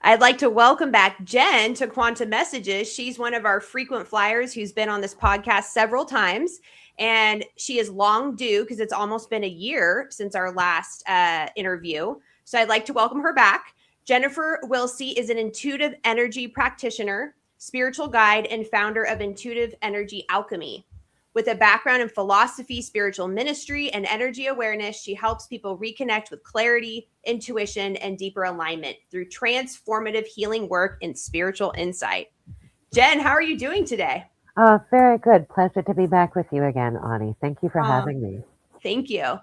I'd like to welcome back Jen to Quantum Messages. She's one of our frequent flyers who's been on this podcast several times, and she is long due because it's almost been a year since our last interview. So I'd like to welcome her back. Jennifer Wilsey is an intuitive energy practitioner, spiritual guide, and founder of Intuitive Energy Alchemy. With a background in philosophy, spiritual ministry, and energy awareness, she helps people reconnect with clarity, intuition, and deeper alignment through transformative healing work and spiritual insight. Jen, how are you doing today? Oh, very good. Pleasure to be back with you again, Ani. Thank you for Oh, having me. thank you.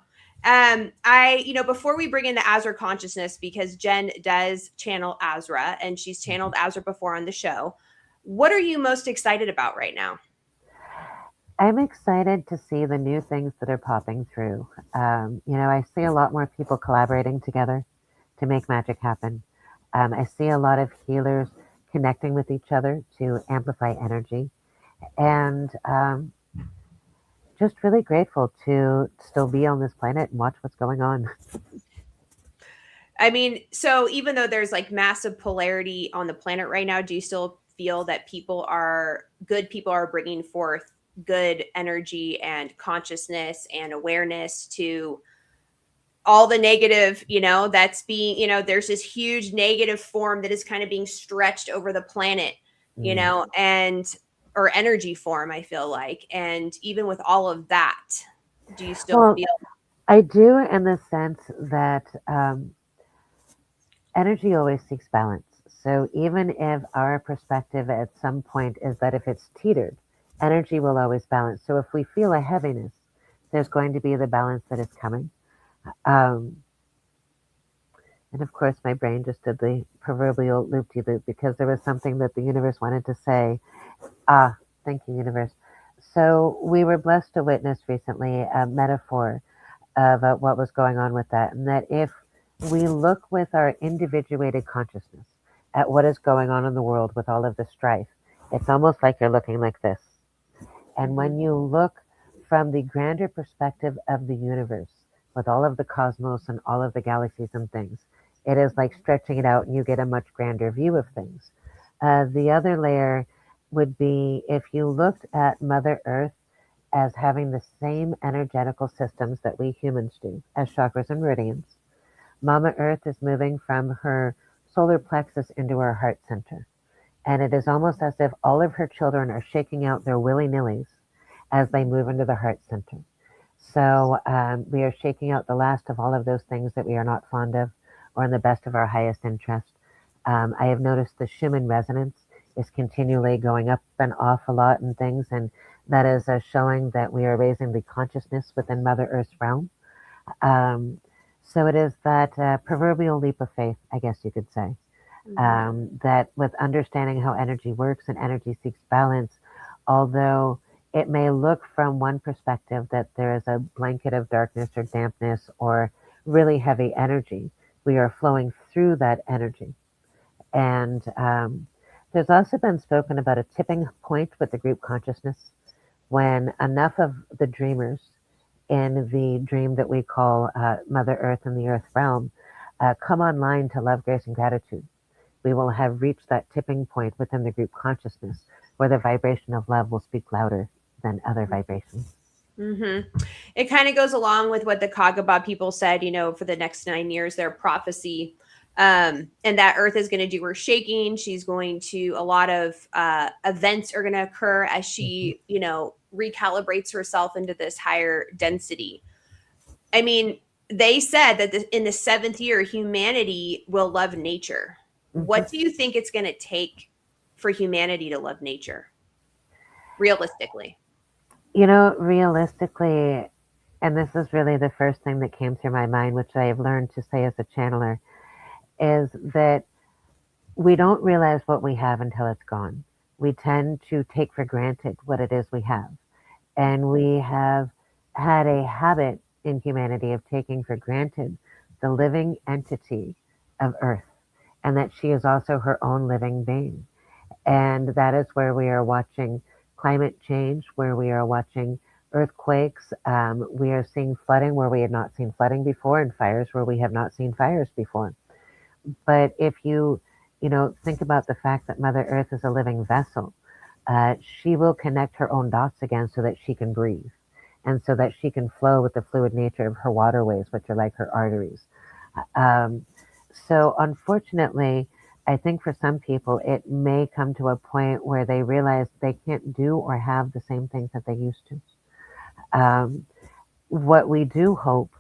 Before we bring in the Azra consciousness, because Jen does channel Azra and she's channeled Azra before on the show, what are you most excited about right now? I'm excited to see the new things that are popping through. I see a lot more people collaborating together to make magic happen. I see a lot of healers connecting with each other to amplify energy. And just really grateful to still be on this planet and watch what's going on. I mean, so even though there's like massive polarity on the planet right now, do you still feel that good people are bringing forth good energy and consciousness and awareness to all the negative, that's being, there's this huge negative form that is kind of being stretched over the planet, Mm. and or energy form, I feel like. And even with all of that, do you still Well, feel I do in the sense that energy always seeks balance. So even if our perspective at some point is that if it's teetered, energy will always balance. So if we feel a heaviness, there's going to be the balance that is coming. Um, and of course, my brain just did the proverbial loop-de-loop because there was something that the universe wanted to say. Ah, thank you, universe. So we were blessed to witness recently a metaphor of what was going on with that, and that if we look with our individuated consciousness at what is going on in the world with all of the strife, it's almost like you're looking like this. And Mhm. when you look from the grander perspective of the universe, with all of the cosmos and all of the galaxies and things, it is like stretching it out and you get a much grander view of things. The other layer would be if you looked at Mother Earth as having the same energetical systems that we humans do as chakras and meridians. Mama Earth is moving from her solar plexus into her heart center. And it is almost as if all of her children are shaking out their willy nillies as they move into the heart center. So we are shaking out the last of all of those things that we are not fond of or in the best of our highest interest. I have noticed the Schumann resonance is continually going up and off a lot and things, and that is showing that we are raising the consciousness within Mother Earth's realm. Um, so it is that proverbial leap of faith, I guess you could say, Mhm. that with understanding how energy works and energy seeks balance, although it may look from one perspective that there is a blanket of darkness or dampness or really heavy energy, we are flowing through that energy. And there's also been spoken about a tipping point with the group consciousness when enough of the dreamers in the dream that we call Mother Earth and the Earth realm come online to love, grace, and gratitude. We will have reached that tipping point within the group consciousness where the vibration of love will speak louder than other vibrations. Hmm. It kind of goes along with what the Kagaba people said, for the next 9 years, their prophecy. And that Earth is going to do her shaking. She's going to, a lot of events are going to occur as Mhm. she, recalibrates herself into this higher density. I mean, they said that in the seventh year, humanity will love nature. Mhm. What do you think it's going to take for humanity to love nature, realistically? Realistically, and this is really the first thing that came through my mind, which I have learned to say as a channeler, is that we don't realize what we have until it's gone. We tend to take for granted what it is we have. And we have had a habit in humanity of taking for granted the living entity of Earth and that she is also her own living being. And that is where we are watching climate change, where we are watching earthquakes. We are seeing flooding where we had not seen flooding before and fires where we have not seen fires before. But if you think about the fact that Mother Earth is a living vessel. She will connect her own dots again so that she can breathe and so that she can flow with the fluid nature of her waterways, which are like her arteries. Um, so, unfortunately, I think for some people, it may come to a point where they realize they can't do or have the same things that they used to. What we do hope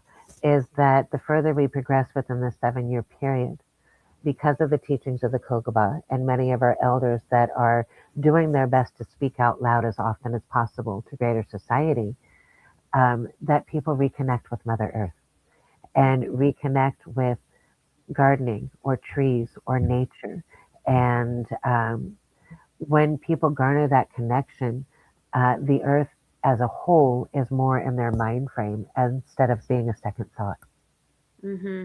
is that the further we progress within the 7 year period, because of the teachings of the Kogaba and many of our elders that are doing their best to speak out loud as often as possible to greater society, that people reconnect with Mother Earth and reconnect with gardening or trees or nature. And when people garner that connection, the earth as a whole is more in their mind frame instead of being a second thought. Mm-hmm.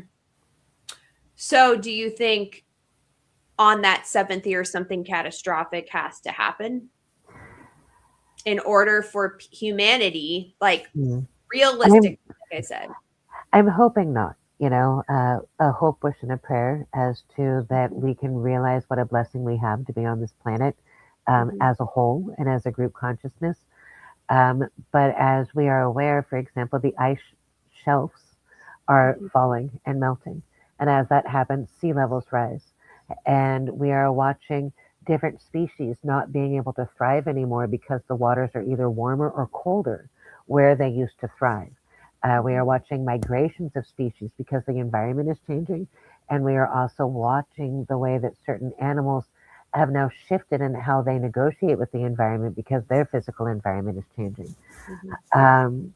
So do you think on that 7th year, something catastrophic has to happen in order for humanity, like Mm. realistic, like I said? I'm hoping not. A hope, wish, and a prayer as to that we can realize what a blessing we have to be on this planet Mm-hmm. as a whole and as a group consciousness. But as we are aware, for example, the ice shelves are Mm-hmm. falling and melting. And as that happens, sea levels rise. And we are watching different species not being able to thrive anymore because the waters are either warmer or colder where they used to thrive. We are watching migrations of species because the environment is changing. And we are also watching the way that certain animals have now shifted in how they negotiate with the environment because their physical environment is changing. Mm-hmm. Um,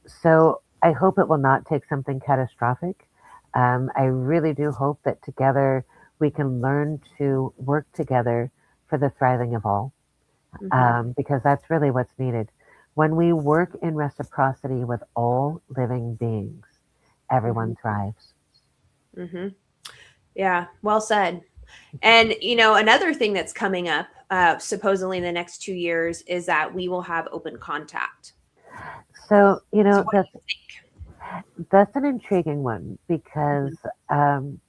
so I hope it will not take something catastrophic. I really do hope that together we can learn to work together for the thriving of all, because that's really what's needed. When we work in reciprocity with all living beings, Mm-hmm. everyone thrives. Mm-hmm. Yeah, well said. And another thing that's coming up, supposedly in the next 2 years, is that we will have open contact. So, So what that's do you think? that's an intriguing one because Mhm. um,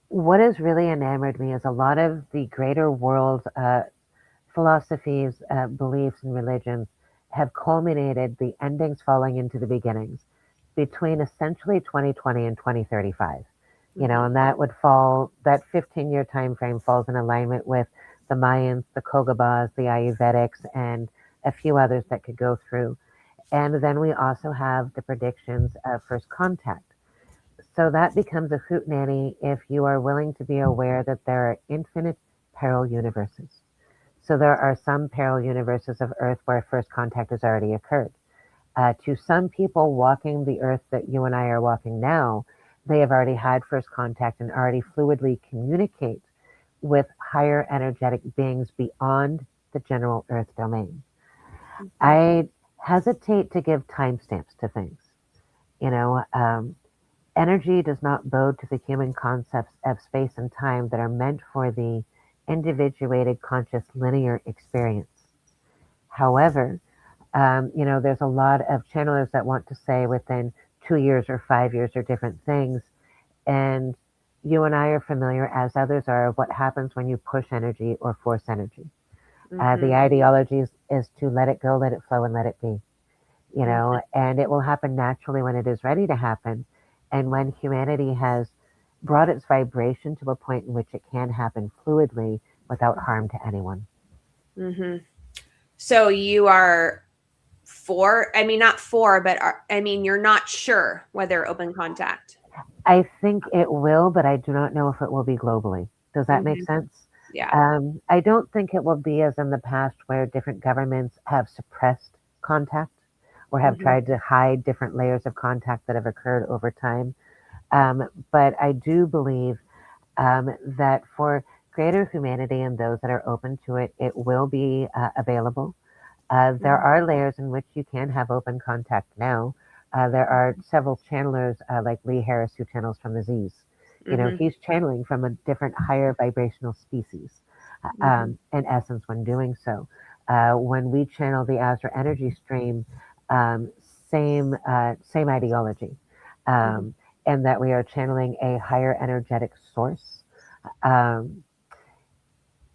what has really enamored me is a lot of the greater world philosophies, beliefs, and religions have culminated the endings falling into the beginnings between essentially 2020 and 2035. Mhm. And that would fall, that 15-year time frame falls in alignment with the Mayans, the Kogabas, the Ayurvedics, and a few others that could go through. And then we also have the predictions of first contact. So that becomes a hootenanny if you are willing to be aware that there are infinite parallel universes. So there are some parallel universes of Earth where first contact has already occurred. To some people walking the Earth that you and I are walking now, they have already had first contact and already fluidly communicate with higher energetic beings beyond the general Earth domain. Mhm. I hesitate to give timestamps to things. You know, um, Energy does not bode to the human concepts of space and time that are meant for the individuated conscious linear experience. However, there's a lot of channelers that want to say within 2 years or 5 years or different things. And you and I are familiar, as others are, of what happens when you push energy or force energy. The Mhm. ideology is to let it go, let it flow, and let it be. Mhm. And it will happen naturally when it is ready to happen. And when humanity has brought its vibration to a point in which it can happen fluidly without harm to anyone. Mhm. So you are for, I mean, not for, but I mean, you're not sure whether open contact. I think it will, but I do not know if it will be globally. Does that make Mhm. sense? Yeah. I don't think it will be as in the past where different governments have suppressed contact or have Mhm. tried to hide different layers of contact that have occurred over time. But I do believe that for greater humanity and those that are open to it, it will be available. There Mhm. are layers in which you can have open contact now. There are several channelers like Lee Harris who channels from the Z's. Mhm. He's channeling from a different higher vibrational species, Mhm. in essence, when doing so. When we channel the Azra energy stream, um, same ideology, Mhm. and that we are channeling a higher energetic source. Um,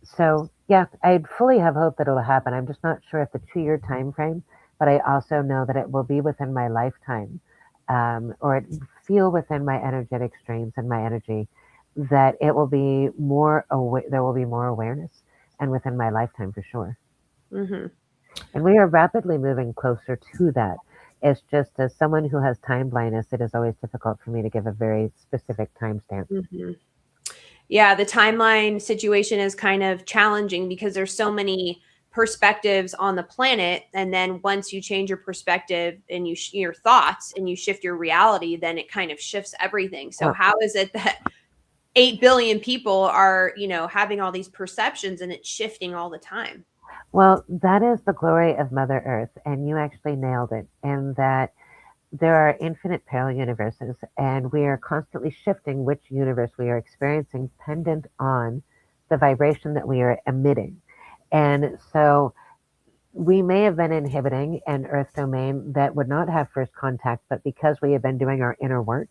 so yeah, I fully have hope that it'll happen. I'm just not sure if the 2 year time frame, but I also know that it will be within my lifetime, or it feel within my energetic streams and my energy that it will be more there will be more awareness and within my lifetime for sure. Mm-hmm. And we are rapidly moving closer to that. It's just as someone who has time blindness, it is always difficult for me to give a very specific timestamp. Mm-hmm. Yeah, the timeline situation is kind of challenging because there's so many perspectives on the planet, and then once you change your perspective and your thoughts and you shift your reality, then it kind of shifts everything. So Well, how is it that 8 billion people are, having all these perceptions and it's shifting all the time? well, that is the glory of Mother Earth, and you actually nailed it. In that there are infinite parallel universes, and we are constantly shifting which universe we are experiencing, pendant on the vibration that we are emitting. And so we may have been inhibiting an earth domain that would not have first contact, but because we have been doing our inner work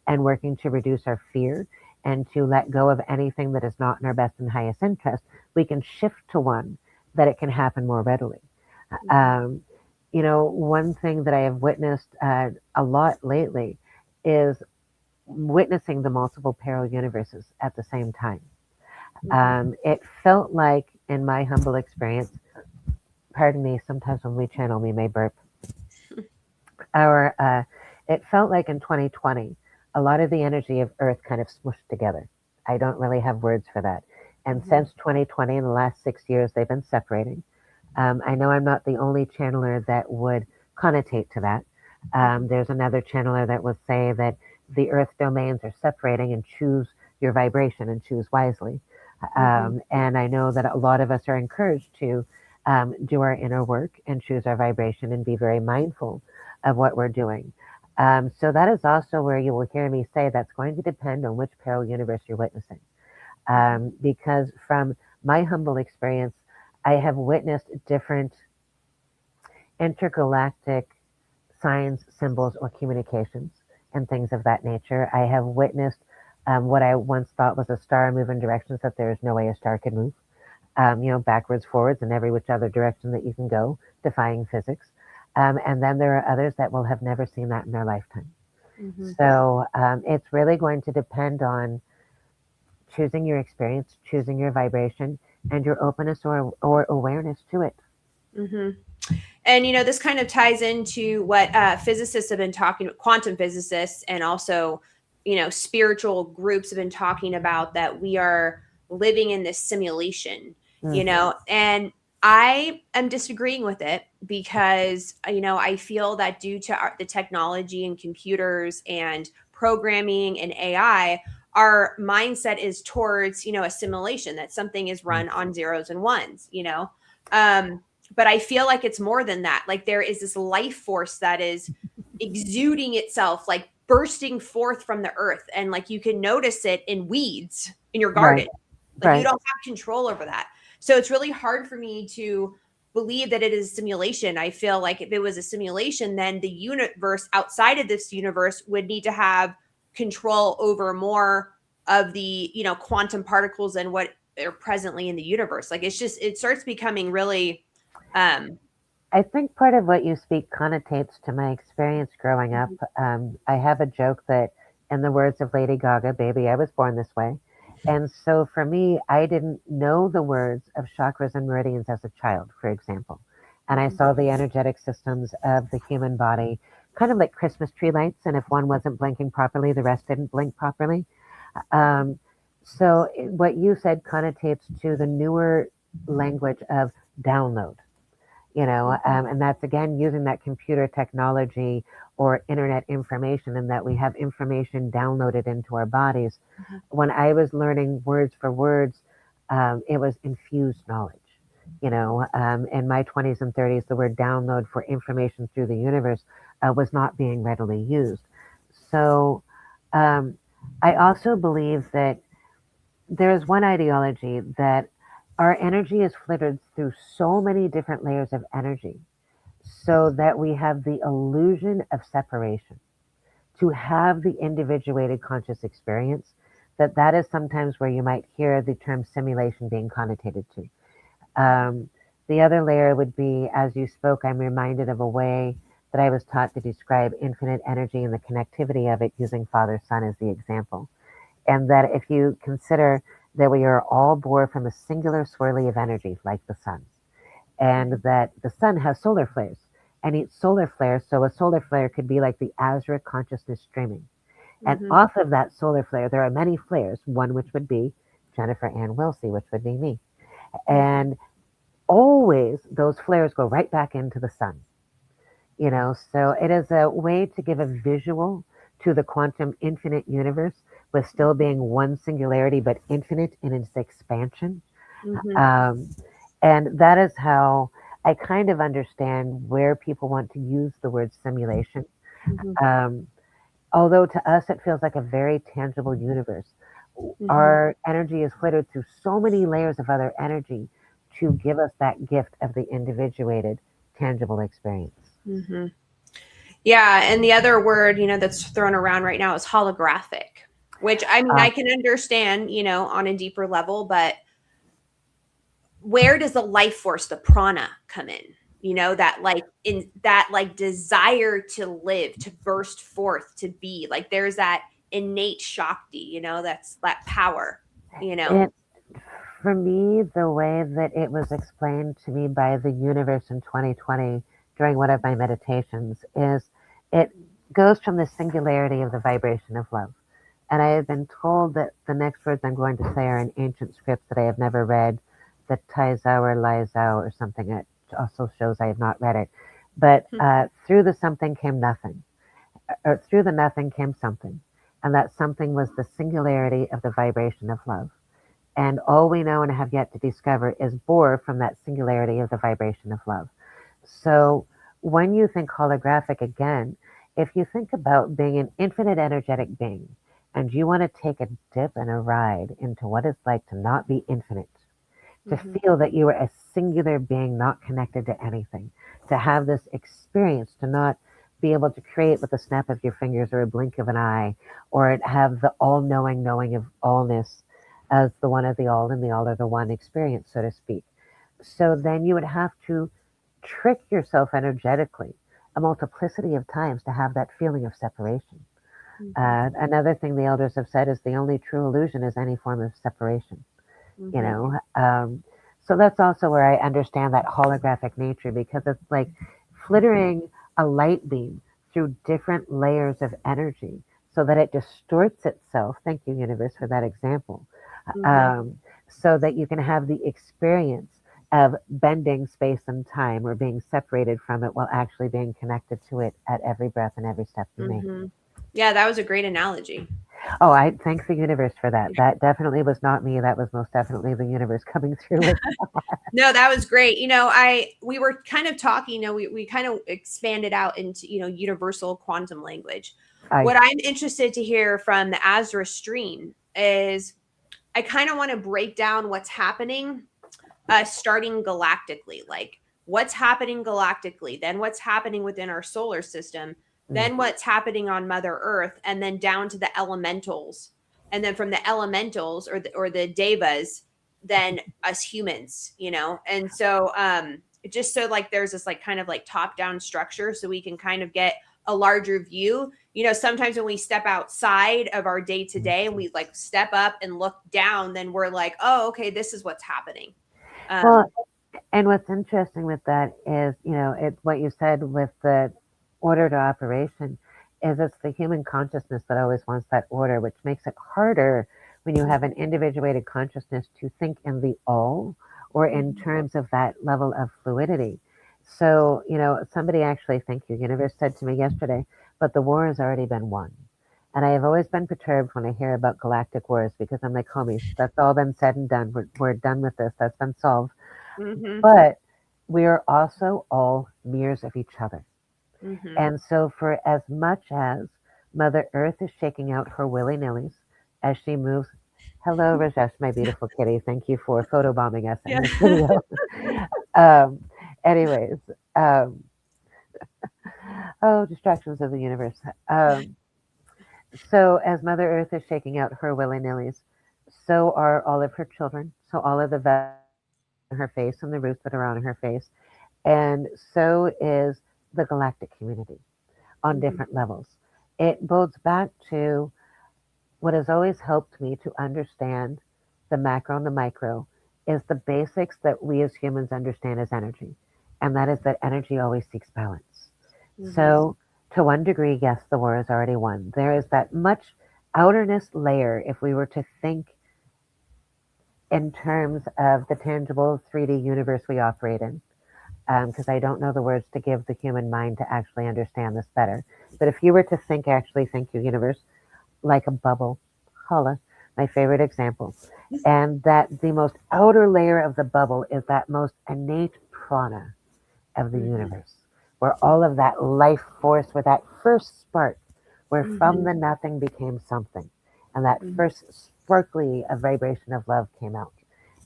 and working to reduce our fear and to let go of anything that is not in our best and highest interest, we can shift to one that it can happen more readily. Mhm. Um, one thing that I have witnessed a lot lately is witnessing the multiple parallel universes at the same time. Mhm. It felt like, in my humble experience, pardon me, sometimes when we channel, we may burp. Our It felt like in 2020, a lot of the energy of Earth kind of smushed together. I don't really have words for that. And Mhm. since 2020, in the last 6 years, they've been separating. I know I'm not the only channeler that would connotate to that. Mhm. There's another channeler that would say that the Earth domains are separating and choose your vibration and choose wisely. Mhm. And I know that a lot of us are encouraged to do our inner work and choose our vibration and be very mindful of what we're doing. So that is also where you will hear me say that's going to depend on which parallel universe you're witnessing. Mhm. Because from my humble experience, I have witnessed different intergalactic signs, symbols, or communications and things of that nature. I have witnessed what I once thought was a star move in directions that there is no way a star can move, backwards, forwards, and every which other direction that you can go, defying physics. And then there are others that will have never seen that in their lifetime. Mhm. So it's really going to depend on choosing your experience, choosing your vibration, and your openness or awareness to it. Mhm. And this kind of ties into what physicists have been talking, quantum physicists, and also spiritual groups have been talking about, that we are living in this simulation. Mm, And I am disagreeing with it because I feel that due to the technology and computers and programming and AI, our mindset is towards a simulation, that something is mm. run on zeros and ones. Um, but I feel like it's more than that. Like there is this life force that is exuding itself, like bursting forth from the earth. And like you can notice it in weeds in your Right, garden. Like you right. don't have control over that. So it's really hard for me to believe that it is a simulation. I feel like if it was a simulation, then the universe outside of this universe would need to have control over more of the, quantum particles and what are presently in the universe. Like it starts becoming really um, I think part of what you speak connotates to my experience growing up. Mhm. I have a joke that, in the words of Lady Gaga, baby, I was born this way. And so for me, I didn't know the words of chakras and meridians as a child, for example. And I Mhm. saw the energetic systems of the human body kind of like Christmas tree lights. And if one wasn't blinking properly, the rest didn't blink properly. Um, so what you said connotates to the newer language of download, and that's again using that computer technology or internet information, and that we have information downloaded into our bodies. Mhm. When I was learning words for words, it was infused knowledge. In my 20s and 30s, the word download for information through the universe was not being readily used. So um, I also believe that there is one ideology that our energy is flitted through so many different layers of energy so that we have the illusion of separation. To have the individuated conscious experience, that is sometimes where you might hear the term simulation being connotated to. The other layer would be, as you spoke, I'm reminded of a way that I was taught to describe infinite energy and the connectivity of it using Father Son as the example. And that if you consider that we are all born from a singular swirly of energy, like the sun, and that the sun has solar flares, and each solar flare, so a solar flare could be like the azure consciousness streaming. And off of that solar flare, there are many flares, one which would be Jennifer Ann Wilsey, which would be me. And always those flares go right back into the sun. So it is a way to give a visual to the quantum infinite universe with still being one singularity, but infinite in its expansion. And that is how I kind of understand where people want to use the word simulation. Although to us it feels like a very tangible universe, our energy is flitted through so many layers of other energy to give us that gift of the individuated, tangible experience. Yeah, and the other word, that's thrown around right now is holographic, which I mean, I can understand, on a deeper level, but where does the life force, the prana, come in? That desire to live, to burst forth, to be like, there's that innate Shakti, that's that power, For me, the way that it was explained to me by the universe in 2020 during one of my meditations is it goes from the singularity of the vibration of love. And I have been told that the next words I'm going to say are in ancient scripts that I have never read, the Taizao or Laizao or something. It also shows I have not read it. But through the something came nothing, or through the nothing came something. And that something was the singularity of the vibration of love. And all we know and have yet to discover is born from that singularity of the vibration of love. So when you think holographic again, if you think about being an infinite energetic being and you want to take a dip and a ride into what it's like to not be infinite, to feel that you are a singular being not connected to anything, to have this experience, to not be able to create with a snap of your fingers or a blink of an eye, or have the all-knowing knowing of allness as the one of the all and the all are the one experience, so to speak. So then you would have to trick yourself energetically a multiplicity of times to have that feeling of separation. Another thing the elders have said is the only true illusion is any form of separation. So that's also where I understand that holographic nature, because it's like flittering a light beam through different layers of energy so that it distorts itself. Thank you, universe, for that example. So that you can have the experience of bending space and time or being separated from it while actually being connected to it at every breath and every step you make. Yeah, that was a great analogy. Oh, I thank the universe for that. That definitely was not me. That was most definitely the universe coming through with No, that was great. We were kind of talking, we kind of expanded out into, universal quantum language. What I'm interested to hear from the Azra stream is I kind of want to break down what's happening starting galactically, like what's happening galactically, then what's happening within our solar system, then what's happening on Mother Earth, and then down to the elementals. And then from the elementals or the devas, then us humans, And so just so like there's this like kind of like top down structure so we can kind of get a larger view. Sometimes when we step outside of our day to day and we like step up and look down, then we're like, oh, okay, this is what's happening. Well, and what's interesting with that is, it's what you said with the order to operation is it's the human consciousness that always wants that order, which makes it harder when you have an individuated consciousness to think in the all or in terms of that level of fluidity. So, somebody actually, thank you, universe, said to me yesterday, but the war has already been won. And I have always been perturbed when I hear about galactic wars because I'm like, homies, that's all been said and done. We're done with this. That's been solved. But we are also all mirrors of each other. And so for as much as Mother Earth is shaking out her willy-nillies as she moves, hello, Rajesh, my beautiful kitty. Thank you for photobombing us in this video. Anyways, distractions of the universe. So as Mother Earth is shaking out her willy-nillys, so are all of her children. So all of the veins on her face and the roots that are on her face. And so is the galactic community on Mhm. different levels. It bodes back to what has always helped me to understand the macro and the micro is the basics that we as humans understand as energy. And that is that energy always seeks balance. Mhm. So, to one degree, yes, the war is already won. There is that much outerness layer, if we were to think in terms of the tangible 3D universe we operate in, because I don't know the words to give the human mind to actually understand this better. But if you were to think, actually think your universe like a bubble, holla, my favorite example, and that the most outer layer of the bubble is that most innate prana of the Mhm. universe, where all of that life force, where that first spark, where from Mhm. the nothing became something, and that Mhm. first sparkly of vibration of love came out.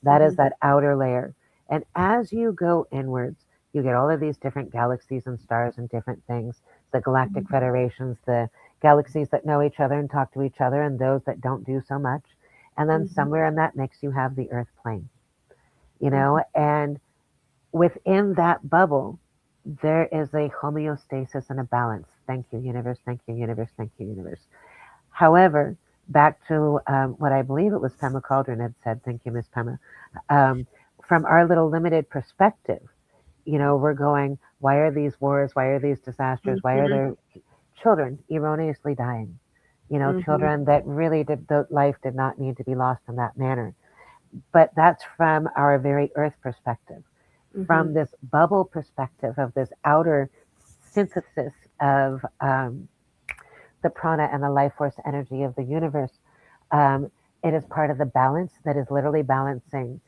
That is Mhm. that outer layer. And as you go inwards, you get all of these different galaxies and stars and different things, the galactic Mhm. federations, the galaxies that know each other and talk to each other, and those that don't do so much. And then Mhm. somewhere in that mix, you have the earth plane, Mhm. and within that bubble, there is a homeostasis and a balance. Thank you, universe. Thank you, universe. Thank you, universe. However, back to what I believe it was Pema Cauldron had said. Thank you, Miss Pema. Um, from our little limited perspective, we're going, why are these wars? Why are these disasters? Why are Mhm. there children erroneously dying? Mhm. Children that really the life did not need to be lost in that manner. But that's from our very earth perspective. Mhm. From this bubble perspective of this outer synthesis of the prana and the life force energy of the universe, um, it is part of the balance that is literally balancing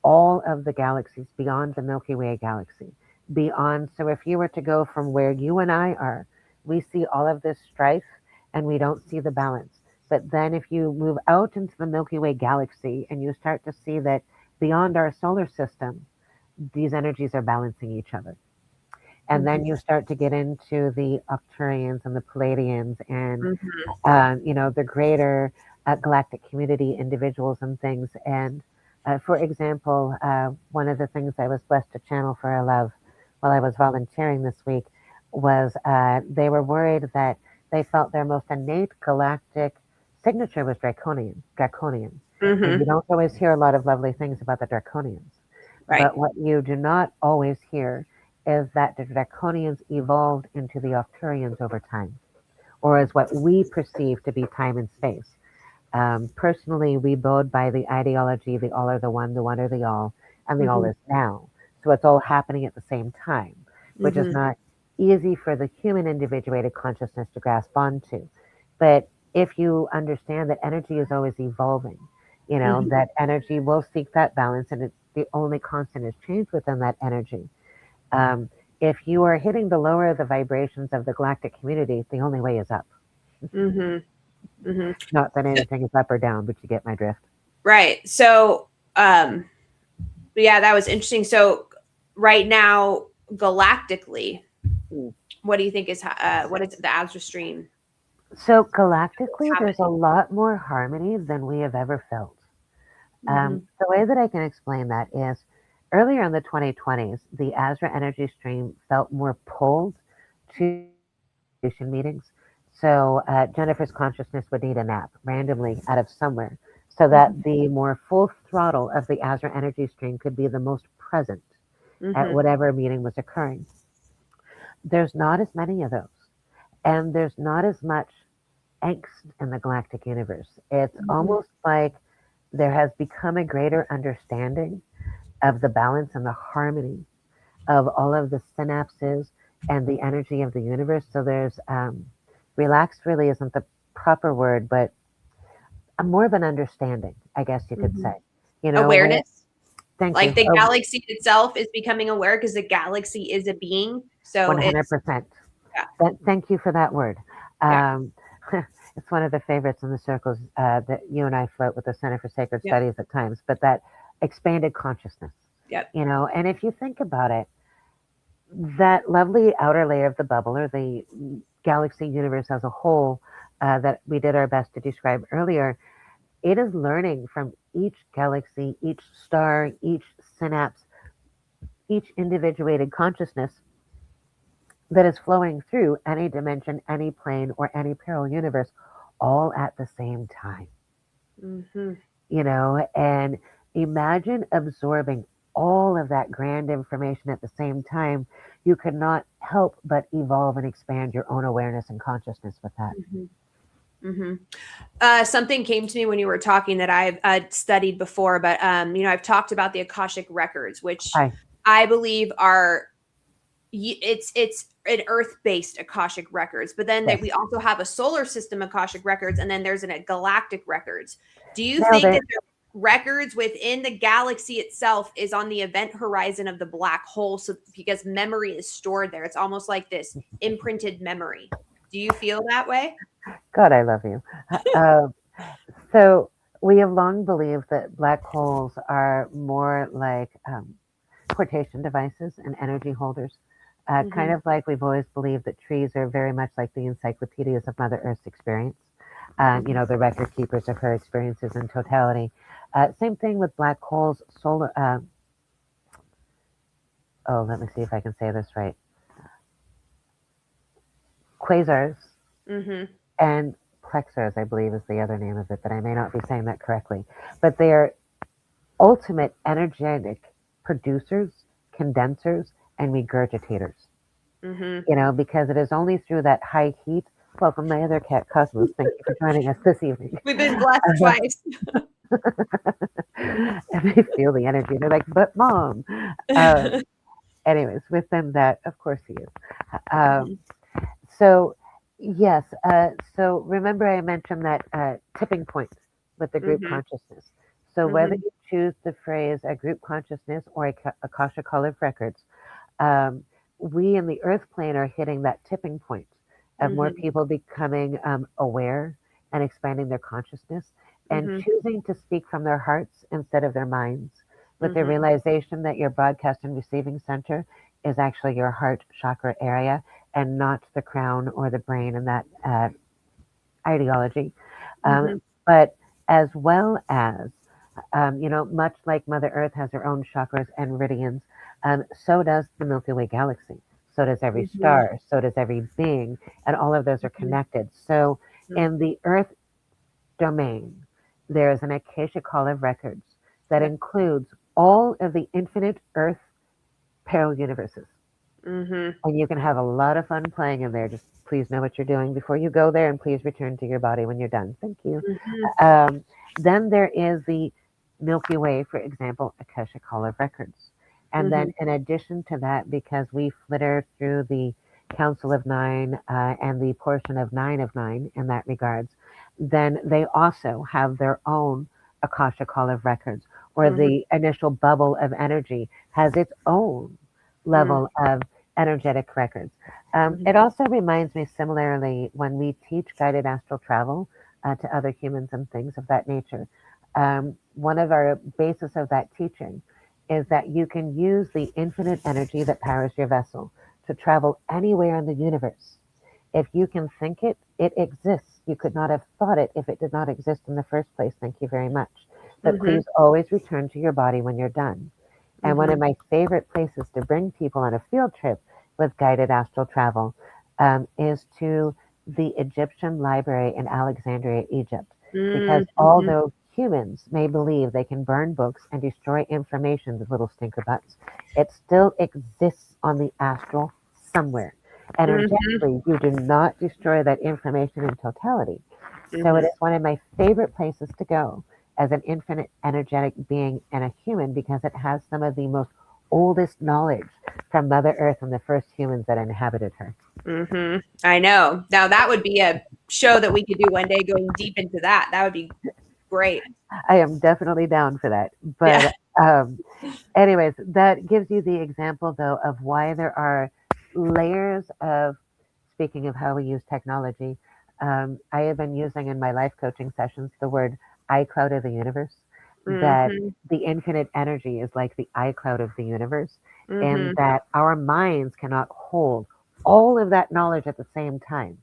all of the galaxies beyond the Milky Way galaxy. Beyond, so if you were to go from where you and I are, we see all of this strife and we don't see the balance. But then if you move out into the Milky Way galaxy and you start to see that beyond our solar system, these energies are balancing each other. And Mhm. then you start to get into the Octurians and the Palladians and, Mhm. the greater galactic community individuals and things. And for example, one of the things I was blessed to channel for our love while I was volunteering this week was they were worried that they felt their most innate galactic signature was draconian. Draconian. And you Mhm. don't always hear a lot of lovely things about the draconians. Right. But what you do not always hear is that the draconians evolved into the Arcturians over time, or as what we perceive to be time and space. Personally, we bode by the ideology, the all are the one are the all, and the all Mhm. is now. So it's all happening at the same time, which is Mhm. not easy for the human individuated consciousness to grasp onto. But if you understand that energy is always evolving, Mhm. that energy will seek that balance, and it's the only constant is change within that energy. Um, if you are hitting the lower of the vibrations of the galactic community, the only way is up. Mhm. Mhm. Not that anything is up or down, but you get my drift. Right. So, yeah, that was interesting. So, right now, galactically, Mm. what do you think is what is the Azra stream? So What's galactically, there's a happening? lot more harmony than we have ever felt. Mhm. The way that I can explain that is earlier in the 2020s, the Azra energy stream felt more pulled to meetings. So Jennifer's consciousness would need a nap randomly out of somewhere so that Mhm. the more full throttle of the Azra energy stream could be the most present at Mhm. whatever meeting was occurring. There's not as many of those, and there's not as much angst in the galactic universe. It's Mhm. almost like there has become a greater understanding of the balance and the harmony of all of the synapses and the energy of the universe. So there's relaxed, really isn't the proper word, but a more of an understanding, I guess you could Mhm. say. Where, Awareness. thank Like you. the Oh, galaxy itself is becoming aware because the galaxy is a being. So it's 100%. yeah, Thank you for that word. yeah, Um, it's one of the favorites in the circles that you and I float with the Center for Sacred yep, Studies at times, but that expanded consciousness, yep. and if you think about it, that lovely outer layer of the bubble or the galaxy universe as a whole that we did our best to describe earlier, it is learning from each galaxy, each star, each synapse, each individuated consciousness that is flowing through any dimension, any plane, or any parallel universe all at the same time. Mm-hmm. And imagine absorbing all of that grand information at the same time. You could not help but evolve and expand your own awareness and consciousness with that. Mm-hmm. Something came to me when you were talking that I've studied before, but I've talked about the Akashic records, which Hi. I believe are it's an earth-based Akashic records, but then Yes. we also have a solar system Akashic records, and then there's a galactic records. Do you Now think there- that the records within the galaxy itself is on the event horizon of the black hole? So because memory is stored there, it's almost like this imprinted memory. Do you feel that way? God, I love you. So we have long believed that black holes are more like quotation devices and energy holders. Kind of like we've always believed that trees are very much like the encyclopedias of Mother Earth's experience. The record keepers of her experiences in totality. Same thing with black holes, solar. Let me see if I can say this right. Quasars and plexars, I believe, is the other name of it, but I may not be saying that correctly. But they are ultimate energetic producers, condensers, and regurgitators. Because it is only through that high heat. Welcome, my other cat, Cosmos. Thank you for joining us this evening. We've been blessed twice. And they feel the energy. They're like, but mom. Anyways, with them, that, of course, he is. So, yes. So remember I mentioned that tipping point with the group consciousness. So whether you choose the phrase a group consciousness or Akashic Hall of Records, we in the earth plane are hitting that tipping point of more people becoming aware and expanding their consciousness and choosing to speak from their hearts instead of their minds, with the realization that your broadcast and receiving center is actually your heart chakra area and not the crown or the brain and that ideology. But as well as, much like Mother Earth has her own chakras and meridians, so does the Milky Way galaxy. So does every star. So does every being. And all of those are connected. So in the Earth domain, there is an Akashic Hall of Records that includes all of the infinite Earth parallel universes. And you can have a lot of fun playing in there. Just please know what you're doing before you go there, and please return to your body when you're done. Thank you. Then there is the Milky Way, for example, Akashic Hall of Records. And then in addition to that, because we flitter through the Council of Nine and the portion of Nine of Nine in that regards, then they also have their own Akashic Hall of Records, or the initial bubble of energy has its own level of energetic records. It also reminds me similarly when we teach guided astral travel to other humans and things of that nature. One of our basis of that teaching is that you can use the infinite energy that powers your vessel to travel anywhere in the universe. If you can think it, it exists. You could not have thought it if it did not exist in the first place. Thank you very much. But please always return to your body when you're done. And one of my favorite places to bring people on a field trip with guided astral travel is to the Egyptian library in Alexandria, Egypt. Because although humans may believe they can burn books and destroy information, the little stinker butts, it still exists on the astral somewhere. Energetically, you do not destroy that information in totality. So it is one of my favorite places to go as an infinite energetic being and a human, because it has some of the most oldest knowledge from Mother Earth and the first humans that inhabited her. I know. Now that would be a show that we could do one day, going deep into that. That would be great. I am definitely down for that. But anyways, that gives you the example, though, of why there are layers of, speaking of how we use technology, I have been using in my life coaching sessions the word iCloud of the universe, that the infinite energy is like the iCloud of the universe, and that our minds cannot hold all of that knowledge at the same time.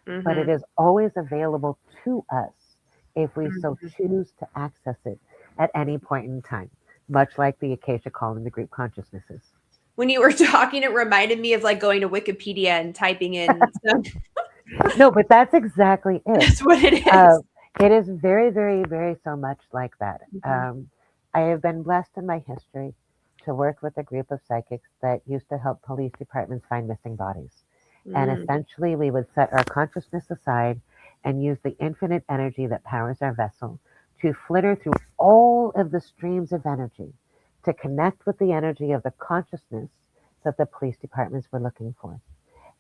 but it Mm-hmm. is always available to us if we so Mm-hmm. choose to access it at any point in time, much like the Acacia call in the group consciousnesses. When you were talking, it reminded me of like going to Wikipedia and typing in some. No, but that's exactly it. That's what it Uh, is. it is very, very, very so much like that. Mm-hmm. I have been blessed in my history to work with a group of psychics that used to help police departments find missing bodies. And Mm-hmm. essentially, we would set our consciousness aside and use the infinite energy that powers our vessel to flitter through all of the streams of energy to connect with the energy of the consciousness that the police departments were looking for.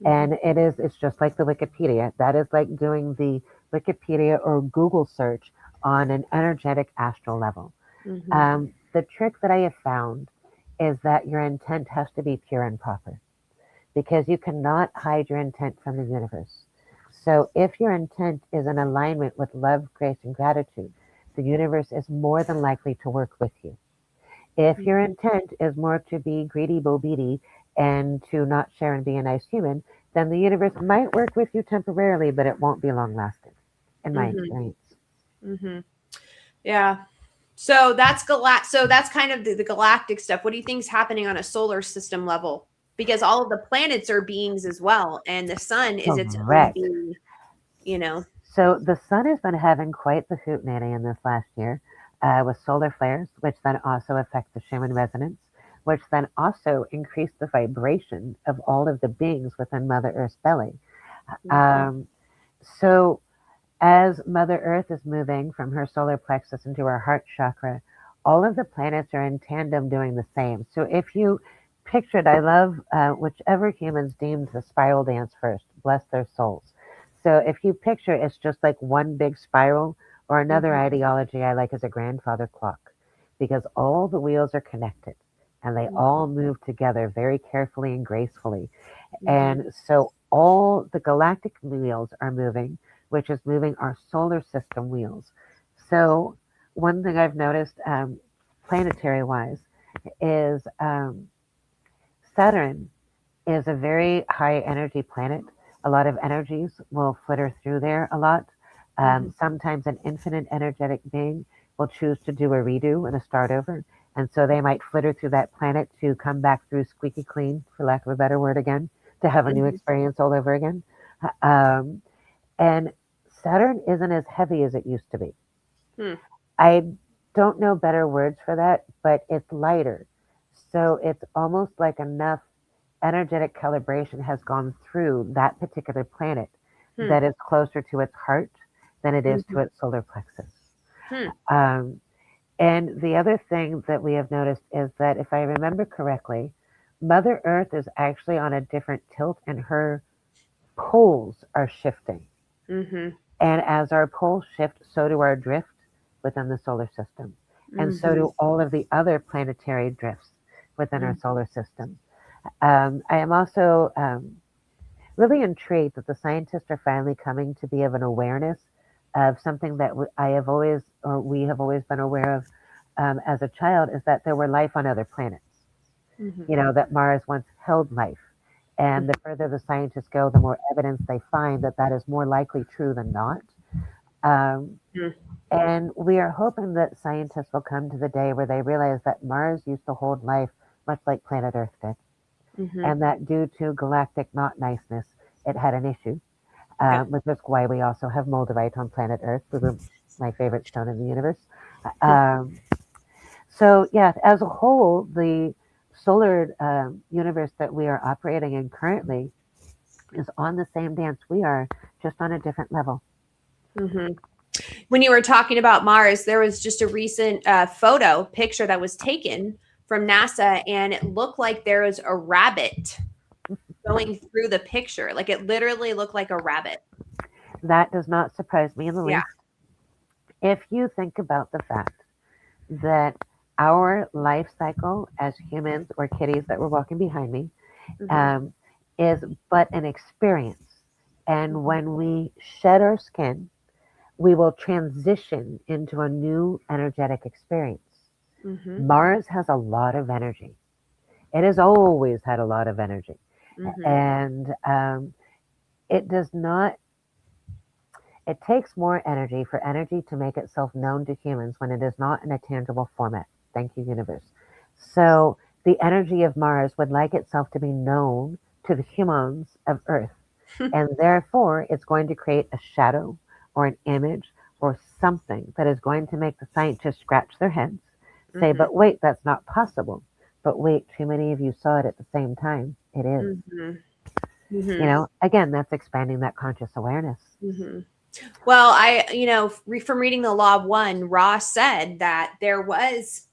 Mm-hmm. And it's just like the Wikipedia. That is like doing the Wikipedia or Google search on an energetic astral level. Mm-hmm. The trick that I have found is that your intent has to be pure and proper because you cannot hide your intent from the universe. So if your intent is in alignment with love, grace, and gratitude, the universe is more than likely to work with you. If your intent is more to be greedy, bobeedy, and to not share and be a nice human, then the universe might work with you temporarily, but it won't be long lasting, in my Mm-hmm. experience. Mm-hmm. Yeah. So that's so that's kind of the galactic stuff. What do you think is happening on a solar system level? Because all of the planets are beings as well, and the sun is its own Correct. being, you know. So the sun has been having quite the hootenanny in this last year with solar flares, which then also affect the Schumann resonance, which then also increase the vibration of all of the beings within Mother Earth's belly. Mm-hmm. Um, so as Mother Earth is moving from her solar plexus into her heart chakra, all of the planets are in tandem doing the same. So if you pictured, I love whichever humans deemed the spiral dance first, bless their souls. So if you picture it's just like one big spiral, or another Mm-hmm. ideology I like is a grandfather clock, because all the wheels are connected and they all move together very carefully and gracefully. Mm-hmm. And so all the galactic wheels are moving, which is moving our solar system wheels. So one thing I've noticed, planetary wise, is Saturn is a very high energy planet. A lot of energies will flitter through there a lot. Mm-hmm. Sometimes an infinite energetic being will choose to do a redo and a start over. And so they might flitter through that planet to come back through squeaky clean, for lack of a better word again, to have a new Mm-hmm. experience all over again. Um, and Saturn isn't as heavy as it used to be. Hmm. I don't know better words for that, but it's lighter. So it's almost like enough energetic calibration has gone through that particular planet Hmm. that is closer to its heart than it is Mm-hmm. to its solar plexus. Hmm. Um, and the other thing that we have noticed is that if I remember correctly, Mother Earth is actually on a different tilt and her poles are shifting. Mm-hmm. And as our poles shift, so do our drift within the solar system. And so Mm-hmm. do all of the other planetary drifts within our Mm-hmm. solar system. I am also really intrigued that the scientists are finally coming to be of an awareness of something that I have always, or we have always been aware of as a child, is that there were life on other planets. Mm-hmm. You know, that Mars once held life. And the further the scientists go, the more evidence they find that that is more likely true than not. Um, and we are hoping that scientists will come to the day where they realize that Mars used to hold life much like planet Earth did, Mm-hmm. and that due to galactic not niceness, it had an issue, Yeah. which is why we also have moldavite on planet Earth, which is my favorite stone in the universe. Um, so, yeah, as a whole, the solar universe that we are operating in currently is on the same dance we are, just on a different level. Mm-hmm. When you were talking about Mars, there was just a recent picture that was taken from NASA, and it looked like there was a rabbit going through the picture. Like it literally looked like a rabbit. That does not surprise me in the Yeah. least. If you think about the fact that our life cycle as humans or kitties that were walking behind me Mm-hmm. um, is but an experience. And Mm-hmm. when we shed our skin, we will transition into a new energetic experience. Mm-hmm. Mars has a lot of energy. It has always had a lot of energy. Mm-hmm. And it does not It takes more energy for energy to make itself known to humans when it is not in a tangible format. Thank you, universe. So the energy of Mars would like itself to be known to the humans of Earth. And therefore, it's going to create a shadow or an image or something that is going to make the scientists scratch their heads, say, but wait, that's not possible. But wait, too many of you saw it at the same time. It is. Again, that's expanding that conscious awareness. Well, from reading the Law of One, Ra said that there was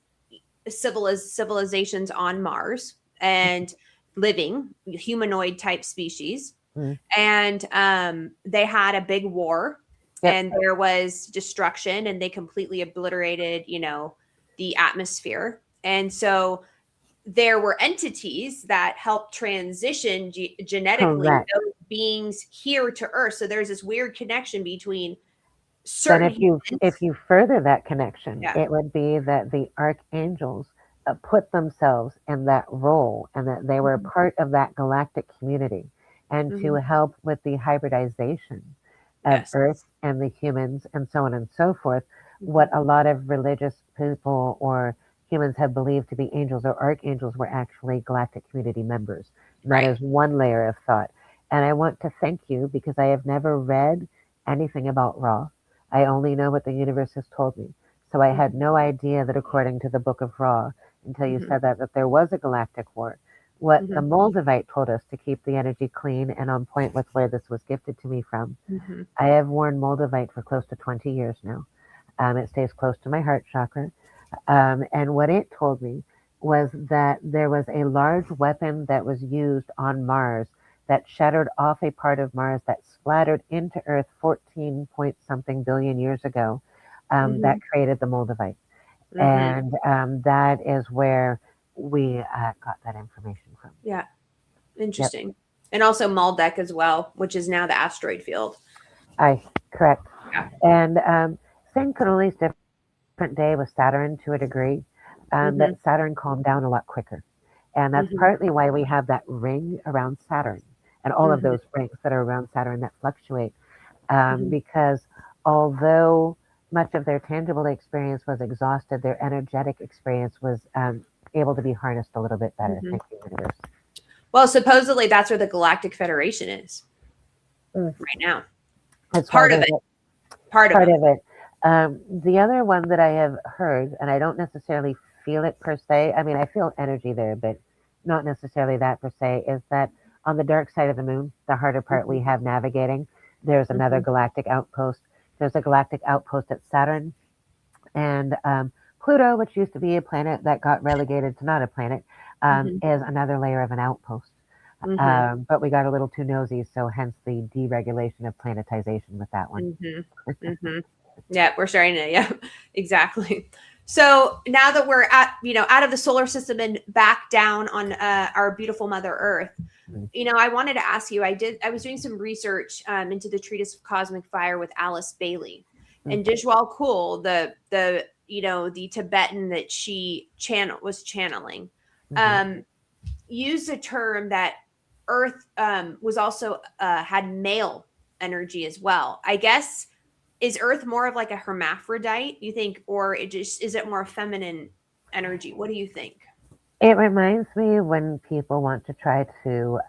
civilizations on Mars and living humanoid type species. And they had a big war. Yep. And there was destruction, and they completely obliterated, the atmosphere. And so there were entities that helped transition genetically those beings here to Earth. So there's this weird connection between certain. But if you further that connection, it would be that the archangels put themselves in that role, and that they were part of that galactic community, and to help with the hybridization of Earth and the humans, and so on and so forth. What a lot of religious people or humans have believed to be angels or archangels were actually galactic community members. And that is one layer of thought. And I want to thank you, because I have never read anything about Ra. I only know what the universe has told me. So I had no idea that according to the Book of Ra, until you said that there was a galactic war. What the Moldavite told us to keep the energy clean and on point with where this was gifted to me from. I have worn Moldavite for close to 20 years now. It stays close to my heart chakra. And what it told me was that there was a large weapon that was used on Mars that shattered off a part of Mars that splattered into Earth 14 point something billion years ago, that created the Moldavite. And that is where we got that information from. Yeah. Interesting. Yep. And also Maldek as well, which is now the asteroid field. Correct. Yeah. And same Canoli's different day with Saturn to a degree, that Saturn calmed down a lot quicker. And that's partly why we have that ring around Saturn and all of those rings that are around Saturn that fluctuate. Because although much of their tangible experience was exhausted, their energetic experience was able to be harnessed a little bit better. Thank you, universe. Well, supposedly that's where the Galactic Federation is right now. That's part of it. Part of it. The other one that I have heard, and I don't necessarily feel it per se, I mean, I feel energy there, but not necessarily that per se, is that on the dark side of the moon, the harder part we have navigating, there's another galactic outpost. There's a galactic outpost at Saturn. And Pluto, which used to be a planet that got relegated to not a planet, is another layer of an outpost. But we got a little too nosy, so hence the deregulation of planetization with that one. Yeah, we're starting to, yeah, exactly. So now that we're at, out of the solar system and back down on our beautiful Mother Earth, I wanted to ask you, I was doing some research into the Treatise of Cosmic Fire with Alice Bailey, and Dijwal Kul, the Tibetan that she was channeling, used a term that Earth was also had male energy as well. I guess, is Earth more of like a hermaphrodite, you think, or is it more feminine energy? What do you think? It reminds me when people want to try to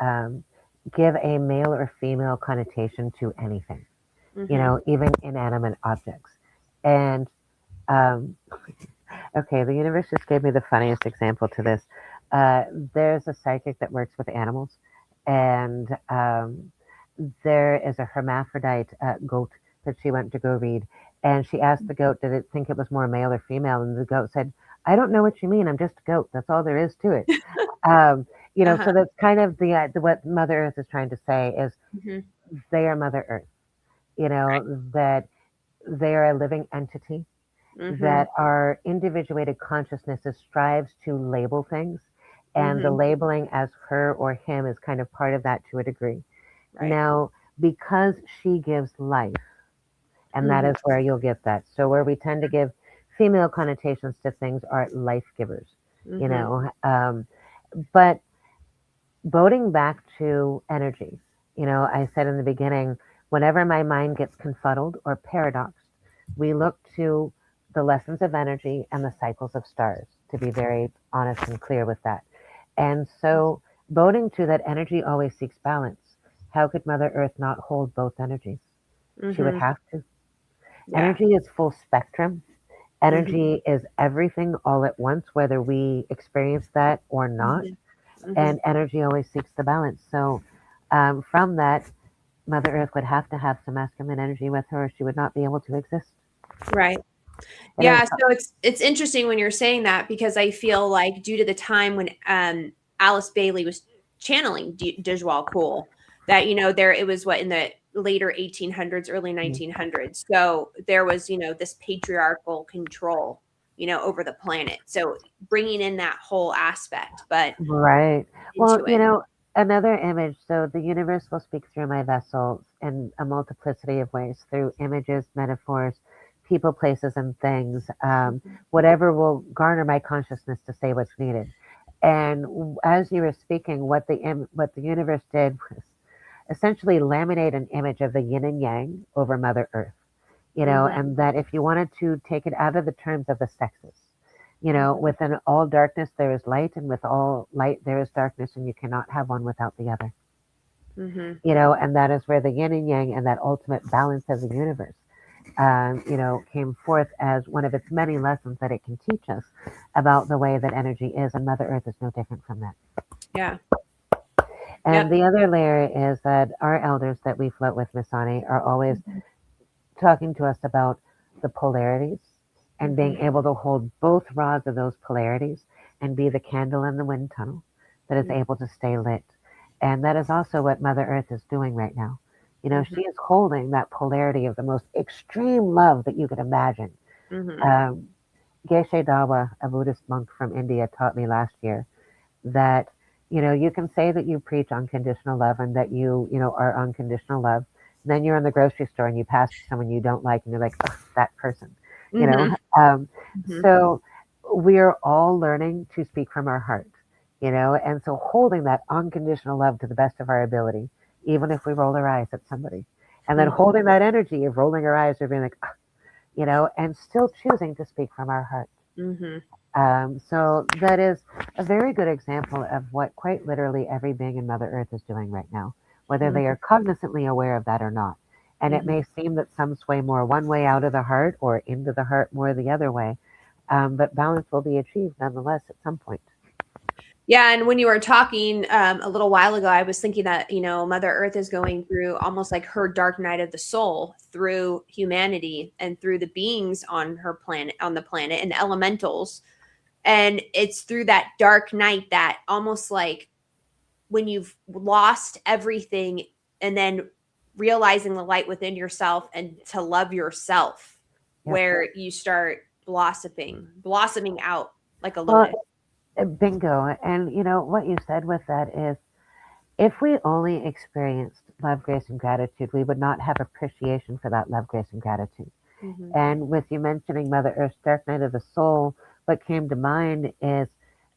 give a male or female connotation to anything, even inanimate objects. And okay, the universe just gave me the funniest example to this. There's a psychic that works with animals, and there is a hermaphrodite goat that she went to go read. And she asked the goat, did it think it was more male or female? And the goat said, I don't know what you mean. I'm just a goat. That's all there is to it. So that's kind of what Mother Earth is trying to say is they are Mother Earth, that they are a living entity, that our individuated consciousness strives to label things. And the labeling as her or him is kind of part of that to a degree. Right. Now, because she gives life, and that is where you'll get that. So where we tend to give female connotations to things are life givers, but voting back to energy, I said in the beginning, Whenever my mind gets confuddled or paradoxed, we look to the lessons of energy and the cycles of stars, to be very honest and clear with that. And so, voting to that energy always seeks balance. How could Mother Earth not hold both energies? She would Mm-hmm. have to. Yeah. Energy is full spectrum. Mm-hmm. Energy is everything all at once, whether we experience that or not. Mm-hmm. Mm-hmm. And energy always seeks the balance. So, from that, Mother Earth would have to have some masculine energy with her, or she would not be able to exist. Right. It is, Yeah, so it's interesting when you're saying that because I feel like due to the time when Alice Bailey was channeling Djwal Khul, that there it was what in the later 1800s, early 1900s. So there was this patriarchal control over the planet. So bringing in that whole aspect, but right. Well, into it. another image. So the universe will speak through my vessels in a multiplicity of ways, through images, metaphors, people, places, and things. Whatever will garner my consciousness to say what's needed. And as you were speaking, what the universe did was essentially laminate an image of the yin and yang over Mother Earth. Mm-hmm. And that if you wanted to take it out of the terms of the sexes, Mm-hmm. within all darkness there is light, and with all light there is darkness, and you cannot have one without the other. Mm-hmm. And that is where the yin and yang and that ultimate balance of the universe, came forth as one of its many lessons that it can teach us about the way that energy is, and Mother Earth is no different from that. Yeah. And Yep. the other layer is that our elders that we float with, Masani, are always talking to us about the polarities and being Mm-hmm. able to hold both rods of those polarities and be the candle in the wind tunnel that is able to stay lit. And that is also what Mother Earth is doing right now. Mm-hmm. She is holding that polarity of the most extreme love that you could imagine. Mm-hmm. Um, Geshe Dawa, a Buddhist monk from India, taught me last year that, you can say that you preach unconditional love and that are unconditional love. And then you're in the grocery store and you pass someone you don't like and you're like, ugh, that person, you know. Mm-hmm. Um, Mm-hmm. so we're all learning to speak from our heart, and so holding that unconditional love to the best of our ability, even if we roll our eyes at somebody, and then Mm-hmm. holding that energy of rolling our eyes or being like, "Ugh," and still choosing to speak from our heart. Mm-hmm. So that is a very good example of what quite literally every being in Mother Earth is doing right now, whether they are cognizantly aware of that or not. And it Mm-hmm. may seem that some sway more one way out of the heart or into the heart more the other way, but balance will be achieved nonetheless at some point. Yeah, and when you were talking a little while ago, I was thinking that Mother Earth is going through almost like her dark night of the soul through humanity and through the beings on the planet, and the elementals, and it's through that dark night that almost like when you've lost everything, and then realizing the light within yourself and to love yourself, Yep. where you start blossoming out like a Well, lotus. bingo. And what you said with that is, if we only experienced love, grace, and gratitude, we would not have appreciation for that love, grace, and gratitude. Mm-hmm. And with you mentioning Mother Earth's dark night of the soul, what came to mind is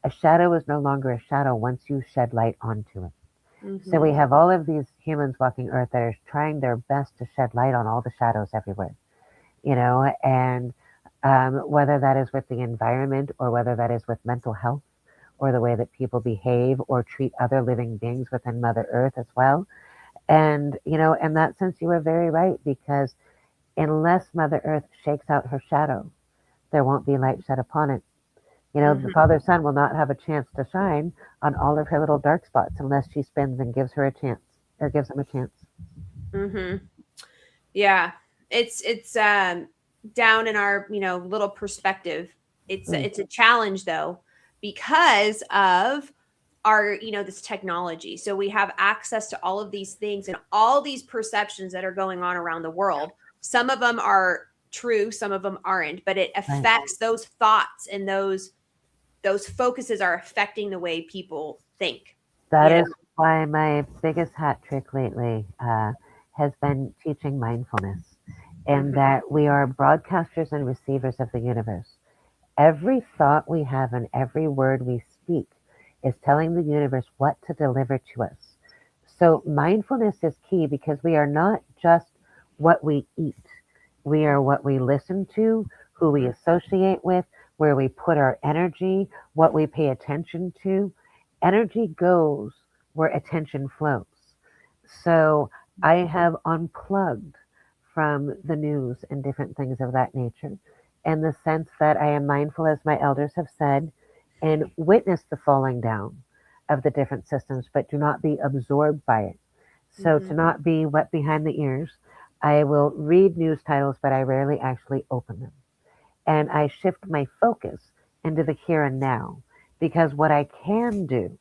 a shadow is no longer a shadow once you shed light onto it. So Mm-hmm. we have all of these humans walking Earth that are trying their best to shed light on all the shadows everywhere, and whether that is with the environment or whether that is with mental health or the way that people behave or treat other living beings within Mother Earth as well. And, in that sense, you are very right, because unless Mother Earth shakes out her shadow, there won't be light shed upon it. The Mm-hmm. Father Sun will not have a chance to shine on all of her little dark spots unless she spins and gives her a chance, or gives him a chance. Mm-hmm. Yeah, it's down in our little perspective. Mm. It's a challenge though, because of our this technology. So we have access to all of these things and all these perceptions that are going on around the world. Some of them are true, some of them aren't, but it Right. affects those thoughts, and those focuses are affecting the way people think. That You know. is why my biggest hat trick lately has been teaching mindfulness, and Mm-hmm. that we are broadcasters and receivers of the universe. Every thought we have and every word we speak is telling the universe what to deliver to us. So mindfulness is key, because we are not just what we eat. We are what we listen to, who we associate with, where we put our energy, what we pay attention to. Energy goes where attention flows. So I have unplugged from the news and different things of that nature, in the sense that I am mindful, as my elders have said, and witness the falling down of the different systems, but do not be absorbed by it. So to not be wet behind the ears, I will read news titles, but I rarely actually open them. And I shift my focus into the here and now, because what I can do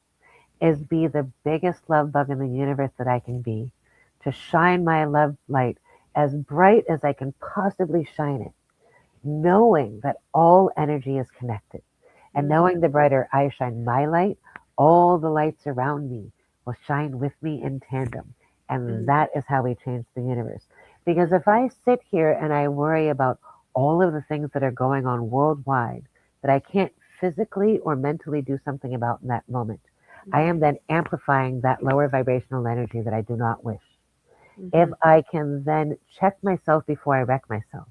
is be the biggest love bug in the universe that I can be, to shine my love light as bright as I can possibly shine it, knowing that all energy is connected. And knowing the brighter I shine my light, all the lights around me will shine with me in tandem. And that is how we change the universe. Because if I sit here and I worry about all of the things that are going on worldwide that I can't physically or mentally do something about in that moment, I am then amplifying that lower vibrational energy that I do not wish. If I can then check myself before I wreck myself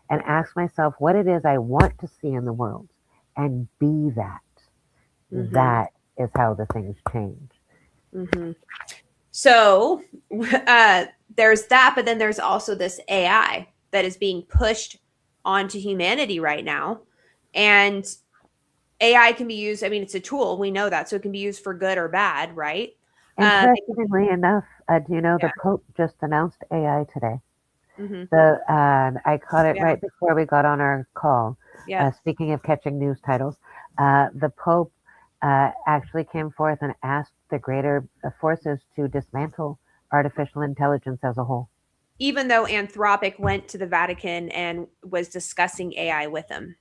and ask myself what it is I want to see in the world and be that, that is how the things change. So there's that, but then there's also this AI that is being pushed onto humanity right now. And AI can be used, I mean, it's a tool, we know that, so it can be used for good or bad, right? Interestingly enough, do you know the Pope just announced AI today? I caught it right before we got on our call. Speaking of catching news titles, the Pope actually came forth and asked the greater forces to dismantle artificial intelligence as a whole. Even though Anthropic went to the Vatican and was discussing AI with them.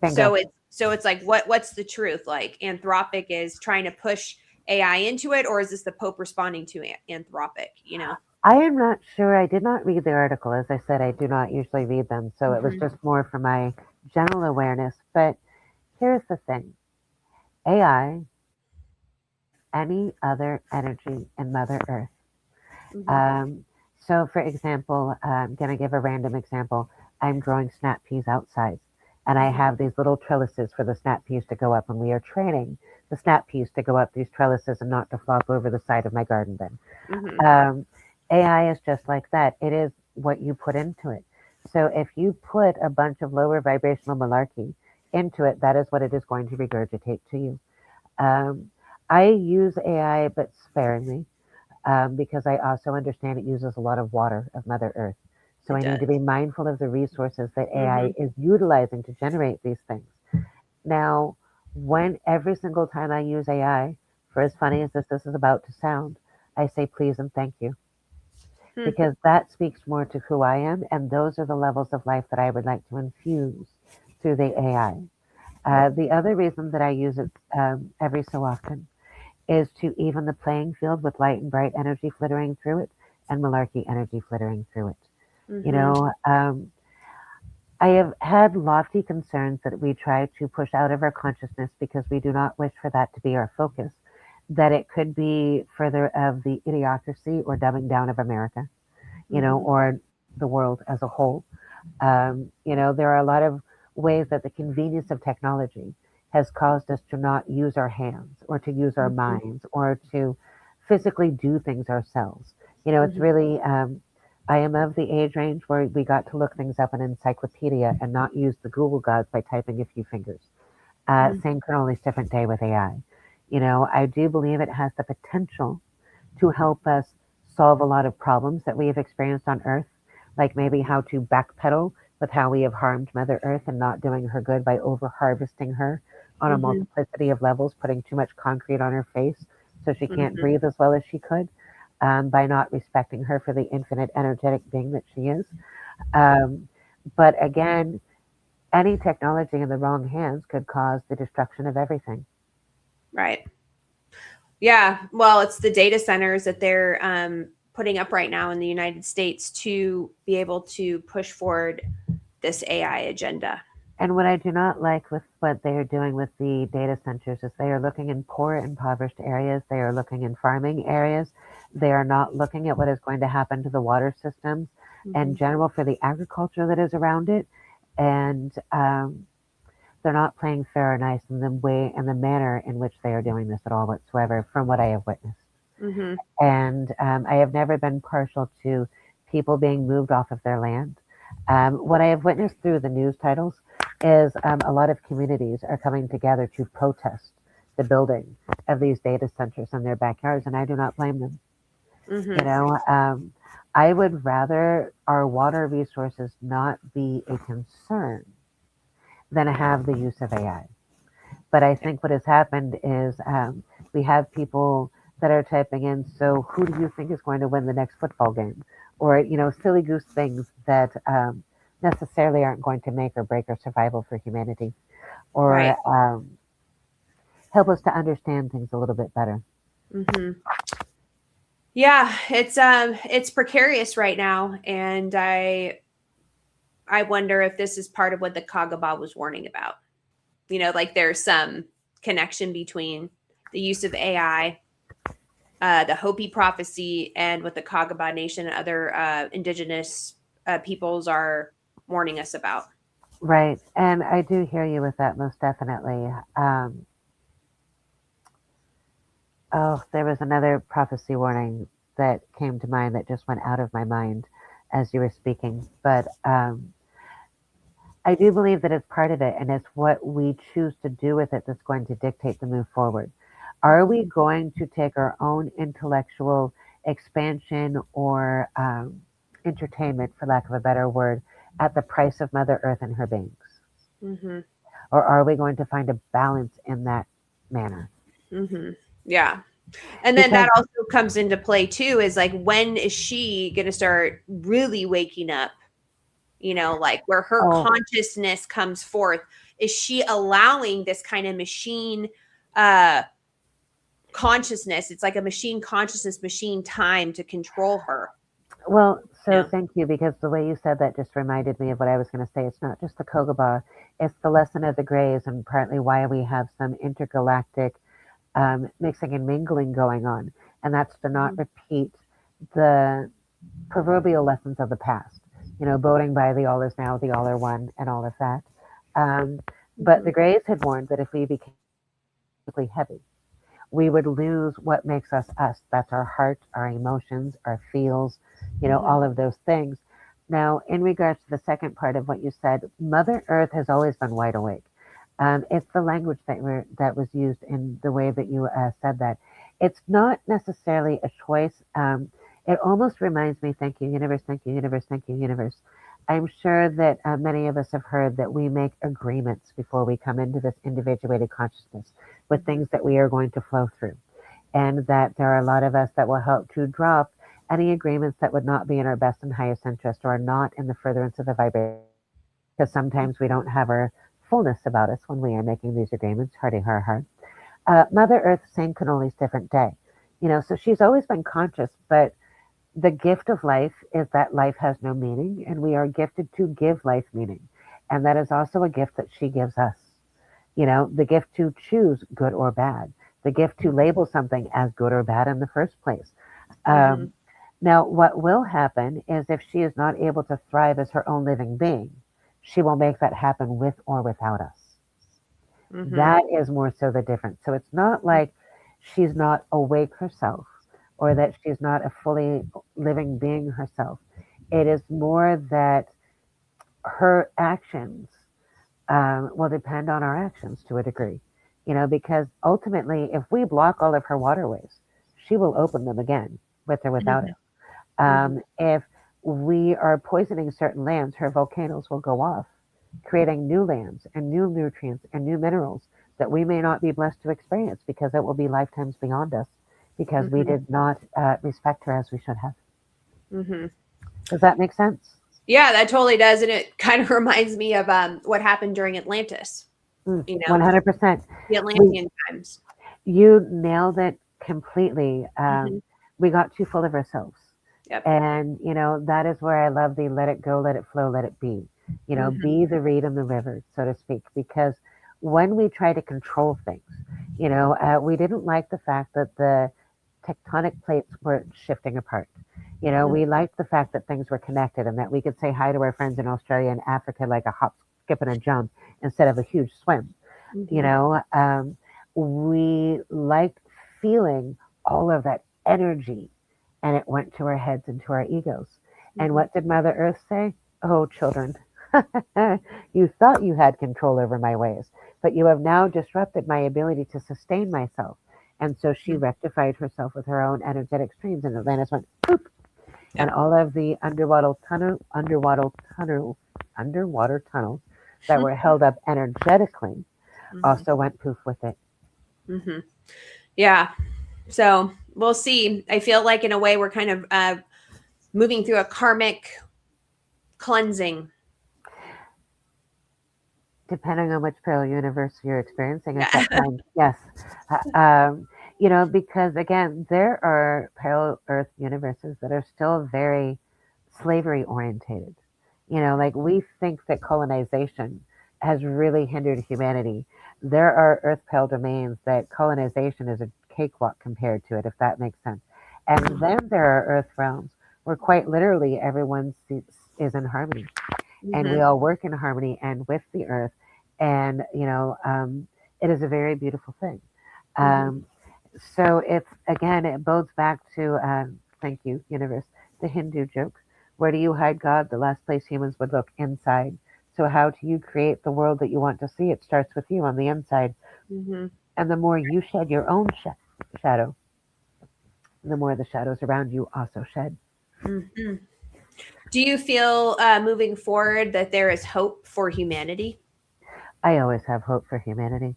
Bingo. So it's like, what's the truth? Like, Anthropic is trying to push AI into it, or is this the Pope responding to Anthropic, you know? I am not sure. I did not read the article. As I said, I do not usually read them. So it was just more for my general awareness. But here's the thing. AI, any other energy in Mother Earth. So for example, I'm going to give a random example. I'm growing snap peas outside. And I have these little trellises for the snap peas to go up. And we are training the snap peas to go up these trellises and not to flop over the side of my garden bed. AI is just like that. It is what you put into it. So if you put a bunch of lower vibrational malarkey into it, that is what it is going to regurgitate to you. I use AI, but sparingly, because I also understand it uses a lot of water of Mother Earth. So I need to be mindful of the resources that AI is utilizing to generate these things. Now, when every single time I use AI, for as funny as this is about to sound, I say please and thank you. Because that speaks more to who I am, and those are the levels of life that I would like to infuse through the AI. The other reason that I use it every so often is to even the playing field with light and bright energy flittering through it and malarkey energy flittering through it. You know, I have had lofty concerns that we try to push out of our consciousness because we do not wish for that to be our focus, that it could be further of the idiocracy or dumbing down of America, you know, or the world as a whole. You know, there are a lot of ways that the convenience of technology has caused us to not use our hands or to use our minds or to physically do things ourselves. You know, it's really, I am of the age range where we got to look things up in an encyclopedia and not use the Google gods by typing a few fingers. Same Caroli's different day with AI. You know, I do believe it has the potential to help us solve a lot of problems that we have experienced on Earth, like maybe how to backpedal with how we have harmed Mother Earth and not doing her good by over harvesting her on a multiplicity of levels, putting too much concrete on her face so she can't breathe as well as she could, by not respecting her for the infinite energetic being that she is. But again, any technology in the wrong hands could cause the destruction of everything. Right. Yeah. Well, it's the data centers that they're putting up right now in the United States to be able to push forward this AI agenda. And what I do not like with what they are doing with the data centers is they are looking in poor, impoverished areas. They are looking in farming areas. They are not looking at what is going to happen to the water systems in general for the agriculture that is around it. And they're not playing fair or nice in the way and the manner in which they are doing this at all whatsoever, from what I have witnessed. Mm-hmm. And I have never been partial to people being moved off of their land. What I have witnessed through the news titles is a lot of communities are coming together to protest the building of these data centers in their backyards, and I do not blame them. Mm-hmm. You know, I would rather our water resources not be a concern than have the use of AI. But I think what has happened is we have people that are typing in, so who do you think is going to win the next football game? Or, silly goose things that necessarily aren't going to make or break our survival for humanity, Right. or help us to understand things a little bit better. Mm-hmm. Yeah, it's precarious right now, and I wonder if this is part of what the Kagaba was warning about. Like there's some connection between the use of AI, the Hopi prophecy, and what the Kagaba Nation and other indigenous peoples are warning us about. Right. And I do hear you with that, most definitely. There was another prophecy warning that came to mind that just went out of my mind as you were speaking. But I do believe that it's part of it, and it's what we choose to do with it that's going to dictate the move forward. Are we going to take our own intellectual expansion or entertainment, for lack of a better word, at the price of Mother Earth and her beings? Mm-hmm. Or are we going to find a balance in that manner? Mm-hmm. Yeah. And then Because, that also comes into play too, is like, when is she going to start really waking up? Like where her oh, consciousness comes forth. Is she allowing this kind of machine uh consciousness? It's like a machine consciousness, machine time to control her. well, so Yeah. thank you, because the way you said that just reminded me of what I was going to say. It's not just the Kogaba, it's the lesson of the Greys, and partly why we have some intergalactic mixing and mingling going on. And that's to not repeat the proverbial lessons of the past, boding by the all is now, the all are one, and all of that. But the Greys had warned that if we became heavy, we would lose what makes us us. That's our heart, our emotions, our feels, all of those things. Now, in regards to the second part of what you said, Mother Earth has always been wide awake. It's the language that was used in the way that you said that. It's not necessarily a choice. It almost reminds me, thank you, universe, thank you, universe, thank you, universe. I'm sure that many of us have heard that we make agreements before we come into this individuated consciousness with things that we are going to flow through. And that there are a lot of us that will help to drop any agreements that would not be in our best and highest interest or are not in the furtherance of the vibration. Because sometimes we don't have our fullness about us when we are making these agreements, hearty heart heart. Mother Earth, same cannolis, different day. So she's always been conscious, but the gift of life is that life has no meaning, and we are gifted to give life meaning. And that is also a gift that she gives us. The gift to choose good or bad, the gift to label something as good or bad in the first place. Um, Now, what will happen is if she is not able to thrive as her own living being, she will make that happen with or without us. That is more so the difference. So it's not like she's not awake herself or that she's not a fully living being herself. It is more that her actions will depend on our actions to a degree, because ultimately, if we block all of her waterways, she will open them again with or without us. If we are poisoning certain lands, her volcanoes will go off, creating new lands and new nutrients and new minerals that we may not be blessed to experience because it will be lifetimes beyond us because we did not respect her as we should have. Does that make sense? Yeah, that totally does. And it kind of reminds me of what happened during Atlantis, 100%. the Atlantean times. You nailed it completely. Mm-hmm. We got too full of ourselves. Yep. And, that is where I love the let it go, let it flow, let it be. Be the reed in the river, so to speak. Because when we try to control things, we didn't like the fact that the tectonic plates were shifting apart. You know, we liked the fact that things were connected and that we could say hi to our friends in Australia and Africa like a hop, skip, and a jump instead of a huge swim. You know, we liked feeling all of that energy, and it went to our heads and to our egos. And what did Mother Earth say? Oh, children, you thought you had control over my ways, but you have now disrupted my ability to sustain myself. And so she rectified herself with her own energetic streams, and Atlantis went boop, and all of the underwater tunnels that were held up energetically also went poof with it. Yeah. So we'll see. I feel like in a way we're kind of moving through a karmic cleansing. Depending on which parallel universe you're experiencing at that time, yes. You know, because again, there are parallel Earth universes that are still very slavery orientated. You know, like we think that colonization has really hindered humanity. There are Earth pale domains that colonization is a cakewalk compared to it, if that makes sense. And then there are Earth realms where quite literally everyone is in harmony, and we all work in harmony and with the Earth. And, you know, it is a very beautiful thing. So it's, again, it bodes back to, thank you, universe, the Hindu joke. Where do you hide God? The last place humans would look, inside. So how do you create the world that you want to see? It starts with you on the inside. And the more you shed your own shadow, the more the shadows around you also shed. Do you feel moving forward that there is hope for humanity? I always have hope for humanity.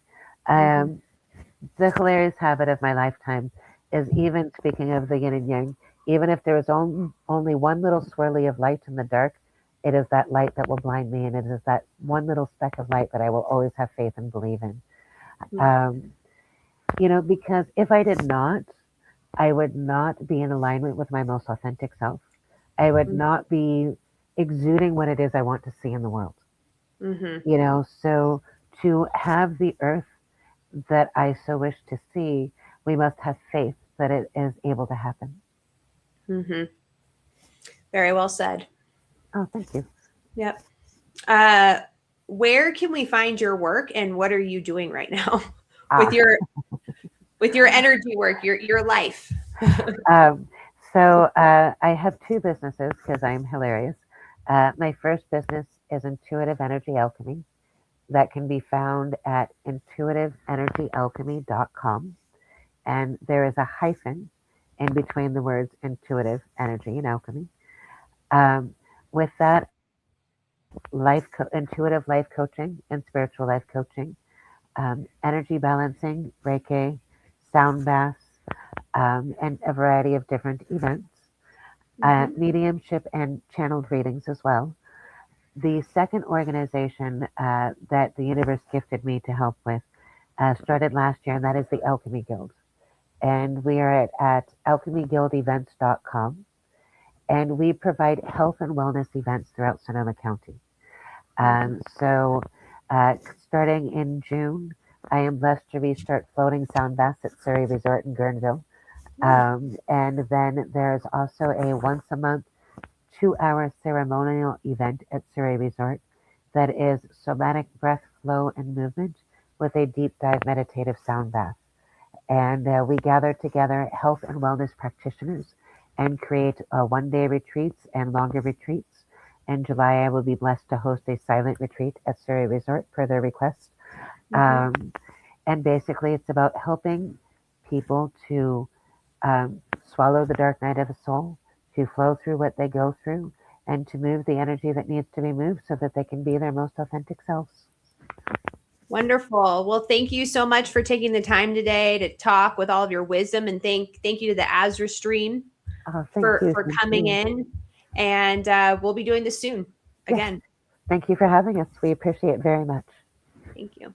The hilarious habit of my lifetime is, even speaking of the yin and yang, even if there is only one little swirly of light in the dark, it is that light that will blind me, and it is that one little speck of light that I will always have faith and believe in. You know, because if I did not, I would not be in alignment with my most authentic self. I would not be exuding what it is I want to see in the world. You know, so to have the Earth that I so wish to see, we must have faith that it is able to happen. Very well said. Oh, thank you. Yep. Where can we find your work, and what are you doing right now with your energy work, your life? So I have two businesses because I'm hilarious. My first business is Intuitive Energy Alchemy. That can be found at intuitiveenergyalchemy.com. And there is a hyphen in between the words intuitive energy and alchemy. With that, intuitive life coaching and spiritual life coaching, energy balancing, Reiki, sound baths, and a variety of different events, mediumship and channeled readings as well. The second organization that the universe gifted me to help with started last year, and that is the Alchemy Guild. And we are at alchemyguildevents.com. And we provide health and wellness events throughout Sonoma County. So starting in June, I am blessed to restart floating sound baths at Surrey Resort in Guerneville. And then there's also a once a month 2-hour ceremonial event at Surrey Resort that is somatic breath, flow, and movement with a deep dive meditative sound bath. And we gather together health and wellness practitioners and create one-day retreats and longer retreats. In July, I will be blessed to host a silent retreat at Surrey Resort per their request. And basically, it's about helping people to swallow the dark night of the soul, to flow through what they go through, and to move the energy that needs to be moved so that they can be their most authentic selves. Wonderful. Well, thank you so much for taking the time today to talk with all of your wisdom, and thank you to the Azra Stream for coming in. And we'll be doing this soon again. Thank you for having us. We appreciate it very much. Thank you.